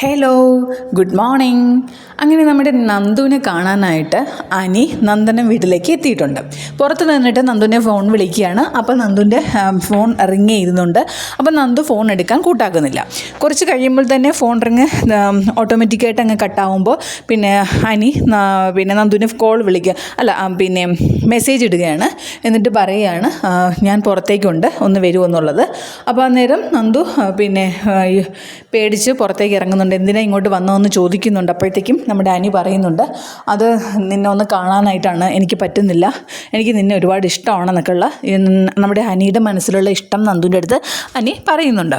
Hello, good morning. അങ്ങനെ നമ്മുടെ നന്ദുവിനെ കാണാനായിട്ട് അനി നന്ദനം വീട്ടിലേക്ക് എത്തിയിട്ടുണ്ട്. പുറത്ത് നിന്നിട്ട് നന്ദുവിനെ ഫോൺ വിളിക്കുകയാണ്. അപ്പോൾ നന്ദുവിൻ്റെ ഫോൺ റിങ് ചെയ്യുന്നുണ്ട്. അപ്പോൾ നന്ദു ഫോൺ എടുക്കാൻ കൂട്ടാക്കുന്നില്ല. കുറച്ച് കഴിയുമ്പോൾ തന്നെ ഫോൺ റിങ് ഓട്ടോമാറ്റിക്കായിട്ട് അങ്ങ് കട്ടാവുമ്പോൾ പിന്നെ അനി നന്ദുവിനെ കോൾ വിളിക്കുക മെസ്സേജ് ഇടുകയാണ്. എന്നിട്ട് പറയുകയാണ് ഞാൻ പുറത്തേക്കുണ്ട്, ഒന്ന് വരുമെന്നുള്ളത്. അപ്പോൾ അന്നേരം നന്ദു പേടിച്ച് പുറത്തേക്ക് ഇറങ്ങുന്നുണ്ട്. എന്തിനാ ഇങ്ങോട്ട് വന്നതെന്ന് ചോദിക്കുന്നുണ്ട്. അപ്പോഴത്തേക്കും നമ്മുടെ അനി പറയുന്നുണ്ട്, അത് നിന്നെ ഒന്ന് കാണാനായിട്ടാണ്, എനിക്ക് പറ്റുന്നില്ല, എനിക്ക് നിന്നെ ഒരുപാട് ഇഷ്ടമാണെന്നൊക്കെയുള്ള നമ്മുടെ അനിയുടെ മനസ്സിലുള്ള ഇഷ്ടം നന്ദുവിൻ്റെ അടുത്ത് അനി പറയുന്നുണ്ട്.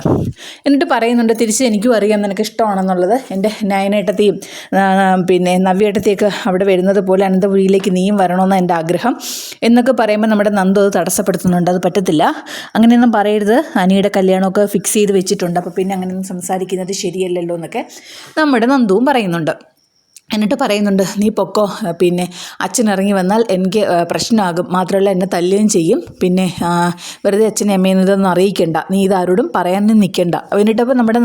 എന്നിട്ട് പറയുന്നുണ്ട്, തിരിച്ച് എനിക്കും അറിയാം നിനക്ക് ഇഷ്ടമാണെന്നുള്ളത്. എൻ്റെ നയനേട്ടത്തെയും നവ്യേട്ടത്തെയൊക്കെ അവിടെ വരുന്നത് പോലെ അനന്തപുരിയിലേക്ക് നീയും വരണമെന്ന് എൻ്റെ ആഗ്രഹം എന്നൊക്കെ പറയുമ്പോൾ നമ്മുടെ നന്ദു അത് തടസ്സപ്പെടുത്തുന്നുണ്ട്. അത് പറ്റത്തില്ല, അങ്ങനെയൊന്നും പറയരുത്, അനിയുടെ കല്യാണമൊക്കെ ഫിക്സ് ചെയ്ത് വെച്ചിട്ടുണ്ട്, അപ്പോൾ പിന്നെ അങ്ങനെയൊന്നും സംസാരിക്കുന്നത് ശരിയല്ലല്ലോ എന്നൊക്കെ നമ്മുടെ നന്ദുവും പറയുന്നുണ്ട്. എന്നിട്ട് പറയുന്നുണ്ട്, നീ പൊക്കോ, അച്ഛൻ ഇറങ്ങി വന്നാൽ എനിക്ക് പ്രശ്നമാകും, മാത്രമല്ല എന്നെ തല്ലുകയും ചെയ്യും, വെറുതെ അച്ഛനെ അമ്മയും ഇതൊന്നും അറിയിക്കണ്ട, നീ ഇതാരോടും പറയാനും നിൽക്കണ്ട. എന്നിട്ടപ്പോൾ നമ്മുടെ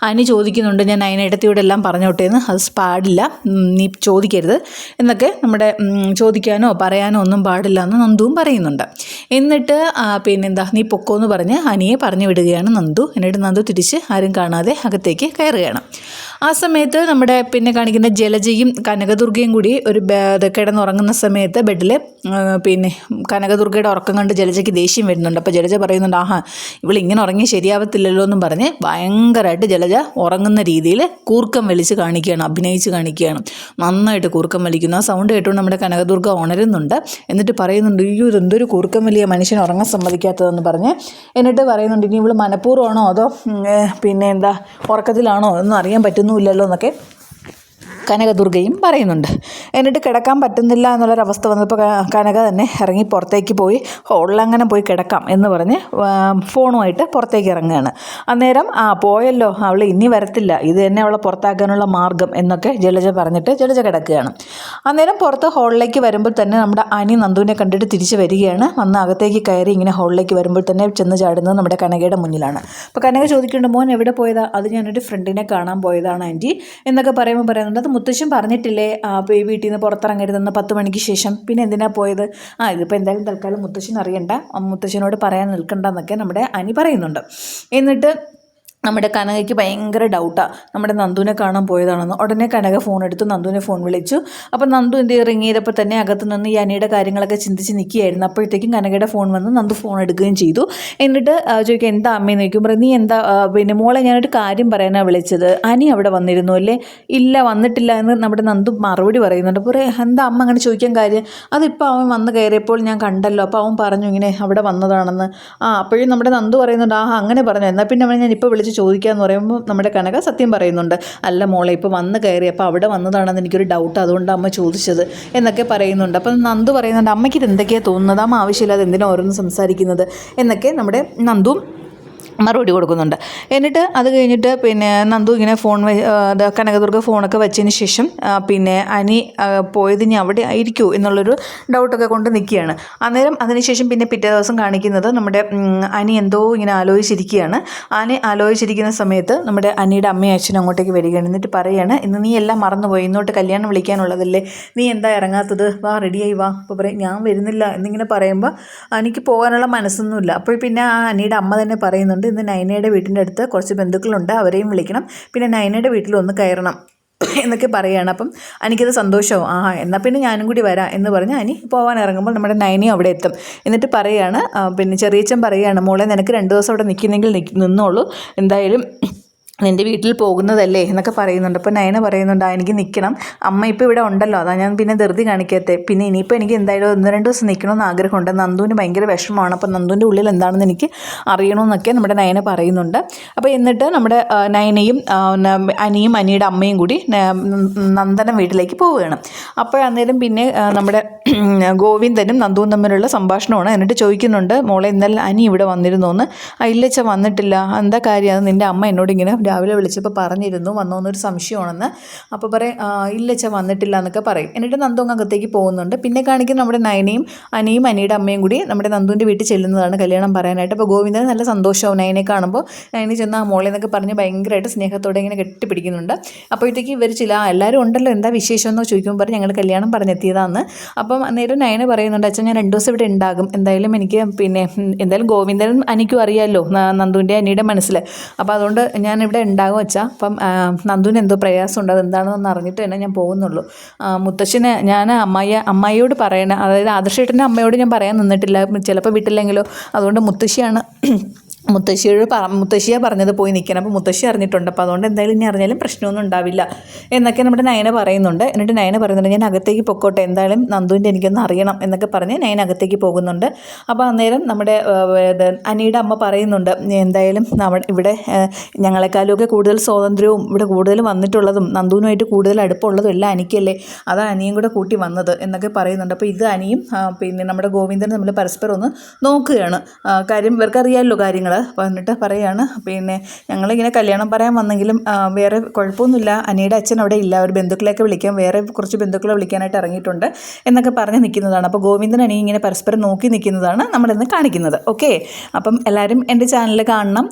അനി ചോദിക്കുന്നുണ്ട്, ഞാൻ അതിനിടത്തിയോടെ എല്ലാം പറഞ്ഞോട്ടേന്ന്, അത് പാടില്ല, നീ ചോദിക്കരുത് എന്നൊക്കെ നമ്മുടെ ചോദിക്കാനോ പറയാനോ ഒന്നും പാടില്ല എന്ന് നന്ദുവും പറയുന്നുണ്ട്. എന്നിട്ട് നീ പൊക്കോ എന്ന് പറഞ്ഞ് അനിയെ പറഞ്ഞു വിടുകയാണ് നന്ദു. എന്നിട്ട് നന്ദു തിരിച്ച് ആരും കാണാതെ അകത്തേക്ക് കയറുകയാണ്. ആ സമയത്ത് നമ്മുടെ കാണിക്കുന്ന ജലജയും കനകദുർഗയും കൂടി ഒരു കിടന്നുറങ്ങുന്ന സമയത്ത് ബെഡിൽ കനകദുർഗയുടെ ഉറക്കം കണ്ട് ജലജയ്ക്ക് ദേഷ്യം വരുന്നുണ്ട്. അപ്പോൾ ജലജ പറയുന്നുണ്ട്, ഇവളിങ്ങനെ ഉറങ്ങി ശരിയാവത്തില്ലല്ലോ എന്നും പറഞ്ഞ് ഭയങ്കരമായിട്ട് ജലജ ഉറങ്ങുന്ന രീതിയിൽ കൂർക്കം വലിച്ച് കാണിക്കുകയാണ്, അഭിനയിച്ച് കാണിക്കുകയാണ്. നന്നായിട്ട് കൂർക്കം വലിക്കുന്നു. ആ സൗണ്ട് കേട്ടുകൊണ്ട് നമ്മുടെ കനകദുർഗ ഉണരുന്നുണ്ട്. എന്നിട്ട് പറയുന്നുണ്ട്, ഇതെന്തൊരു കൂർക്കം വലിയ മനുഷ്യൻ ഉറങ്ങാൻ സമ്മതിക്കാത്തതെന്ന് പറഞ്ഞ്. എന്നിട്ട് പറയുന്നുണ്ട്, ഇനി ഇവൾ മനഃപൂർവ്വമാണോ അതോ ഉറക്കത്തിലാണോ ഒന്നും അറിയാൻ പറ്റുന്നുമില്ലല്ലോ എന്നൊക്കെ കനകദുർഗയും പറയുന്നുണ്ട്. എന്നിട്ട് കിടക്കാൻ പറ്റുന്നില്ല എന്നുള്ളൊരവസ്ഥ വന്നപ്പോൾ കനക തന്നെ ഇറങ്ങി പുറത്തേക്ക് പോയി ഹോളിലങ്ങനെ പോയി കിടക്കാം എന്ന് പറഞ്ഞ് ഫോണുമായിട്ട് പുറത്തേക്ക് ഇറങ്ങുകയാണ്. അന്നേരം പോയല്ലോ, അവൾ ഇനി വരത്തില്ല, ഇത് തന്നെ അവളെ പുറത്താക്കാനുള്ള മാർഗം എന്നൊക്കെ ജലജ പറഞ്ഞിട്ട് ജലജ കിടക്കുകയാണ്. അന്നേരം പുറത്ത് ഹോളിലേക്ക് വരുമ്പോൾ തന്നെ നമ്മുടെ അനി നന്ദുവിനെ കണ്ടിട്ട് തിരിച്ച് വരികയാണ്. വന്ന് അകത്തേക്ക് കയറി ഇങ്ങനെ ഹോളിലേക്ക് വരുമ്പോൾ തന്നെ ചെന്ന് ചാടുന്നത് നമ്മുടെ കനകയുടെ മുന്നിലാണ്. അപ്പോൾ കനക ചോദിക്കുന്നുണ്ട്, മോൻ എവിടെ പോയതാ? അത് ഞാനൊരു ഫ്രണ്ടിനെ കാണാൻ പോയതാണ് ആൻറ്റി എന്നൊക്കെ പറയുന്നുണ്ട്. അത് മുത്തശ്ശൻ പറഞ്ഞിട്ടില്ലേ ഈ വീട്ടിൽ നിന്ന് പുറത്തിറങ്ങരുതെന്ന് 10 മണിക്ക് ശേഷം, പിന്നെ എന്തിനാ പോയത്? ഇതിപ്പോൾ എന്തായാലും തൽക്കാലം മുത്തശ്ശൻ അറിയണ്ട, മുത്തശ്ശനോട് പറയാൻ നിൽക്കണ്ടെന്നൊക്കെ നമ്മുടെ അനി പറയുന്നുണ്ട്. എന്നിട്ട് നമ്മുടെ കനകയ്ക്ക് ഭയങ്കര ഡൗട്ടാണ്, നമ്മുടെ നന്ദുവിനെ കാണാൻ പോയതാണെന്ന്. ഉടനെ കനക ഫോൺ എടുത്ത് നന്ദുവിനെ ഫോൺ വിളിച്ചു. അപ്പോൾ നന്ദു റിങ് ചെയ്തപ്പോൾ തന്നെ അകത്ത് നിന്ന് ഈ അനിയുടെ കാര്യങ്ങളൊക്കെ ചിന്തിച്ച് നിൽക്കുകയായിരുന്നു. അപ്പോഴത്തേക്കും കനകയുടെ ഫോൺ വന്ന് നന്ദു ഫോൺ എടുക്കുകയും ചെയ്തു. എന്നിട്ട് ചോദിക്കുക, എന്താ അമ്മയെന്ന് ചോദിക്കുമ്പോൾ, നീ എന്താ മോളെ ഞാനൊരു കാര്യം പറയാനാണ് വിളിച്ചത്, അനി അവിടെ വന്നിരുന്നു അല്ലേ? ഇല്ല, വന്നിട്ടില്ല എന്ന് നമ്മുടെ നന്ദു മറുപടി പറയുന്നുണ്ട്. അപ്പോൾ എന്താ അമ്മ അങ്ങനെ ചോദിക്കാൻ കാര്യം? അതിപ്പോൾ അവൻ വന്ന് കയറിയപ്പോൾ ഞാൻ കണ്ടല്ലോ, അപ്പോൾ അവൻ പറഞ്ഞു ഇങ്ങനെ അവിടെ വന്നതാണെന്ന്. അപ്പോഴും നമ്മുടെ നന്ദു പറയുന്നുണ്ട്, അങ്ങനെ പറഞ്ഞു, എന്നാൽ പിന്നെ അവൻ ഞാൻ ഇപ്പോൾ വിളിച്ച് ചോദിക്കാമെന്ന് പറയുമ്പോൾ നമ്മുടെ കനക സത്യം പറയുന്നുണ്ട്, അല്ല മോളെ ഇപ്പോൾ വന്ന് കയറി, അപ്പോൾ അവിടെ വന്നതാണെന്ന് എനിക്കൊരു ഡൗട്ട്, അതുകൊണ്ട് അമ്മ ചോദിച്ചത് എന്നൊക്കെ പറയുന്നുണ്ട്. അപ്പം നന്ദു പറയുന്നുണ്ട്, അമ്മയ്ക്ക് ഇത് എന്തൊക്കെയാണ് തോന്നുന്നത്, അമ്മ ആവശ്യമില്ലാതെ എന്തിനാ ഓരോന്ന് സംസാരിക്കുന്നത് എന്നൊക്കെ നമ്മുടെ നന്ദു മറുപടി കൊടുക്കുന്നുണ്ട്. എന്നിട്ട് അത് കഴിഞ്ഞിട്ട് നന്ദു ഇങ്ങനെ കനകദുർഗ ഫോണൊക്കെ വെച്ചതിന് ശേഷം അനി പോയത് ഇനി അവിടെ ആയിരിക്കുമോ എന്നുള്ളൊരു ഡൗട്ടൊക്കെ കൊണ്ട് നിൽക്കുകയാണ്. അന്നേരം അതിനുശേഷം പിറ്റേ ദിവസം കാണിക്കുന്നത് നമ്മുടെ അനി എന്തോ ഇങ്ങനെ ആലോചിച്ചിരിക്കുകയാണ്. അനി ആലോചിച്ചിരിക്കുന്ന സമയത്ത് നമ്മുടെ അനിയുടെ അമ്മയും അച്ഛനും അങ്ങോട്ടേക്ക് വരികയാണ്. എന്നിട്ട് പറയുകയാണ്, ഇന്ന് നീ എല്ലാം മറന്നുപോയി, ഇന്നോട്ട് കല്യാണം വിളിക്കാനുള്ളതല്ലേ, നീ എന്താ ഇറങ്ങാത്തത്, വാ റെഡിയായി വാ. അപ്പോൾ പറയും, ഞാൻ വരുന്നില്ല എന്നിങ്ങനെ പറയുമ്പോൾ എനിക്ക് പോകാനുള്ള മനസ്സൊന്നുമില്ല. അപ്പോൾ അനിയുടെ അമ്മ തന്നെ പറയുന്നുണ്ട്, ഇന്ന് നയനയുടെ വീട്ടിൻ്റെ അടുത്ത് കുറച്ച് ബന്ധുക്കളുണ്ട്, അവരെയും വിളിക്കണം, പിന്നെ നയനയുടെ വീട്ടിലൊന്ന് കയറണം എന്നൊക്കെ പറയുകയാണ്. അപ്പം എനിക്കത് സന്തോഷവും, എന്നാൽ പിന്നെ ഞാനും കൂടി വരാം എന്ന് പറഞ്ഞ് അനി പോകാൻ ഇറങ്ങുമ്പോൾ നമ്മുടെ നയനയും അവിടെ എത്തും. എന്നിട്ട് പറയുകയാണ്, ചെറിയച്ഛൻ പറയുകയാണ്, മോളെ നിനക്ക് 2 ദിവസം അവിടെ നിൽക്കുന്നെങ്കിൽ നിന്നോളൂ, എന്തായാലും നിൻ്റെ വീട്ടിൽ പോകുന്നതല്ലേ എന്നൊക്കെ പറയുന്നുണ്ട്. അപ്പോൾ നയന പറയുന്നുണ്ട്, എനിക്ക് നിൽക്കണം, അമ്മ ഇപ്പോൾ ഇവിടെ ഉണ്ടല്ലോ, അതാ ഞാൻ പിന്നെ ധൃതി കാണിക്കാത്തേ, പിന്നെ ഇനിയിപ്പോൾ എനിക്ക് എന്തായാലും 1-2 ദിവസം നിൽക്കണമെന്ന് ആഗ്രഹമുണ്ട്, നന്ദുവിന് ഭയങ്കര വിഷമമാണ്, അപ്പോൾ നന്ദുവിൻ്റെ ഉള്ളിൽ എന്താണെന്ന് എനിക്ക് അറിയണമെന്നൊക്കെ നമ്മുടെ നയന പറയുന്നുണ്ട്. അപ്പോൾ എന്നിട്ട് നമ്മുടെ നയനയും അനിയും അനിയുടെ അമ്മയും കൂടി നന്ദനം വീട്ടിലേക്ക് പോവുകയാണ്. അപ്പോൾ അന്നേരം നമ്മുടെ ഗോവിന്ദനും നന്ദുവും തമ്മിലുള്ള സംഭാഷണമാണ്. എന്നിട്ട് ചോദിക്കുന്നുണ്ട്, മോളെ ഇന്നലെ അനി ഇവിടെ വന്നിരുന്നോന്ന്? ഇല്ലച്ച വന്നിട്ടില്ല, എന്താ കാര്യം, അത് നിൻ്റെ അമ്മ എന്നോട് ഇങ്ങനെ രാവിലെ വിളിച്ചപ്പോൾ പറഞ്ഞിരുന്നു വന്നോന്നൊരു സംശയമാണെന്ന്. അപ്പോൾ പറയും ഇല്ല അച്ഛാ വന്നിട്ടില്ല എന്നൊക്കെ പറയും. എന്നിട്ട് നന്ദു അങ്ങ് അകത്തേക്ക് പോകുന്നുണ്ട്. പിന്നെ കാണിക്കുന്ന നമ്മുടെ നയനയും അനിയും അനിയുടെ അമ്മയും കൂടി നമ്മുടെ നന്ദുവിൻ്റെ വീട്ടിൽ ചെല്ലുന്നതാണ് കല്യാണം പറയാനായിട്ട്. അപ്പോൾ ഗോവിന്ദന് നല്ല സന്തോഷമാവും നയനെ കാണുമ്പോൾ. നയനെ ചെന്ന് ആ മോളെ എന്നൊക്കെ പറഞ്ഞ് ഭയങ്കരമായിട്ട് സ്നേഹത്തോടെ ഇങ്ങനെ കെട്ടിപ്പിടിക്കുന്നുണ്ട്. അപ്പോഴത്തേക്ക് ഇവർ എല്ലാവരും ഉണ്ടല്ലോ എന്താ വിശേഷം എന്നോ ചോദിക്കുമ്പോൾ പറഞ്ഞ് ഞങ്ങൾ കല്യാണം പറഞ്ഞെത്തിയതാന്ന്. അപ്പം അന്നേരം നയന പറയുന്നുണ്ട് അച്ഛൻ ഞാൻ 2 ദിവസം ഇവിടെ ഉണ്ടാകും, എന്തായാലും എനിക്ക് പിന്നെ എന്തായാലും ഗോവിന്ദനും അനിക്കും അറിയാമല്ലോ നന്ദുവിൻ്റെ അനിയുടെ മനസ്സിൽ. അപ്പോൾ അതുകൊണ്ട് ഞാനിവിടെ ഉണ്ടാകും അച്ഛാ. അപ്പം നന്ദുവിന് എന്തോ പ്രയാസമുണ്ട്, അതെന്താണെന്ന് അറിഞ്ഞിട്ട് തന്നെ ഞാൻ പോകുന്നുള്ളൂ. മുത്തശ്ശന് ഞാൻ അമ്മായിയോട് പറയണ, അതായത് ആദർശേട്ടൻ്റെ അമ്മയോട് ഞാൻ പറയാൻ നിന്നിട്ടില്ല, ചിലപ്പോൾ വിട്ടില്ലെങ്കിലോ, അതുകൊണ്ട് മുത്തശ്ശിയാണ് പറഞ്ഞത് പോയി നിൽക്കണം. അപ്പോൾ മുത്തശ്ശി അറിഞ്ഞിട്ടുണ്ട്. അപ്പോൾ അതുകൊണ്ട് എന്തായാലും ഇനി അറിഞ്ഞാലും പ്രശ്നമൊന്നും ഉണ്ടാവില്ല എന്നൊക്കെ നമ്മുടെ നയന പറയുന്നുണ്ട്. എന്നിട്ട് നയന പറയുന്നുണ്ട് ഞാൻ അകത്തേക്ക് പൊക്കോട്ടെ, എന്തായാലും നന്ദുവിൻ്റെ എനിക്കൊന്ന് അറിയണം എന്നൊക്കെ പറഞ്ഞ് നയന അകത്തേക്ക് പോകുന്നുണ്ട്. അപ്പോൾ അന്നേരം നമ്മുടെ അനിയുടെ അമ്മ പറയുന്നുണ്ട് എന്തായാലും ഇവിടെ ഞങ്ങളെക്കാളുമൊക്കെ കൂടുതൽ സ്വാതന്ത്ര്യവും ഇവിടെ കൂടുതൽ വന്നിട്ടുള്ളതും നന്ദുവിനുമായിട്ട് കൂടുതൽ അടുപ്പമുള്ളതും എല്ലാം അനിക്കല്ലേ, അതാ അനിയും കൂടെ കൂട്ടി വന്നത് എന്നൊക്കെ പറയുന്നുണ്ട്. അപ്പോൾ ഇത് അനിയും പിന്നെ നമ്മുടെ ഗോവിന്ദനും നമ്മൾ പരസ്പരം ഒന്ന് നോക്കുകയാണ്. കാര്യം ഇവർക്കറിയാമല്ലോ കാര്യങ്ങൾ. വന്നിട്ട് പറയുകയാണ് പിന്നെ ഞങ്ങളിങ്ങനെ കല്യാണം പറയാൻ വന്നെങ്കിലും വേറെ കുഴപ്പമൊന്നുമില്ല, അനിയുടെ അച്ഛൻ അവിടെ ഇല്ല, അവർ ബന്ധുക്കളെയൊക്കെ വിളിക്കാൻ വേറെ കുറച്ച് ബന്ധുക്കളെ വിളിക്കാനായിട്ട് ഇറങ്ങിയിട്ടുണ്ട് എന്നൊക്കെ പറഞ്ഞ് നിൽക്കുന്നതാണ്. അപ്പോൾ ഗോവിന്ദൻ അനി ഇങ്ങനെ പരസ്പരം നോക്കി നിൽക്കുന്നതാണ് നമ്മളിന്ന് കാണിക്കുന്നത്. ഓക്കെ, അപ്പം എല്ലാവരും എൻ്റെ ചാനൽ കാണണം,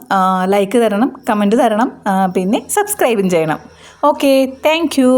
ലൈക്ക് തരണം, കമൻറ്റ് തരണം, പിന്നെ സബ്സ്ക്രൈബും ചെയ്യണം. Okay, thank you.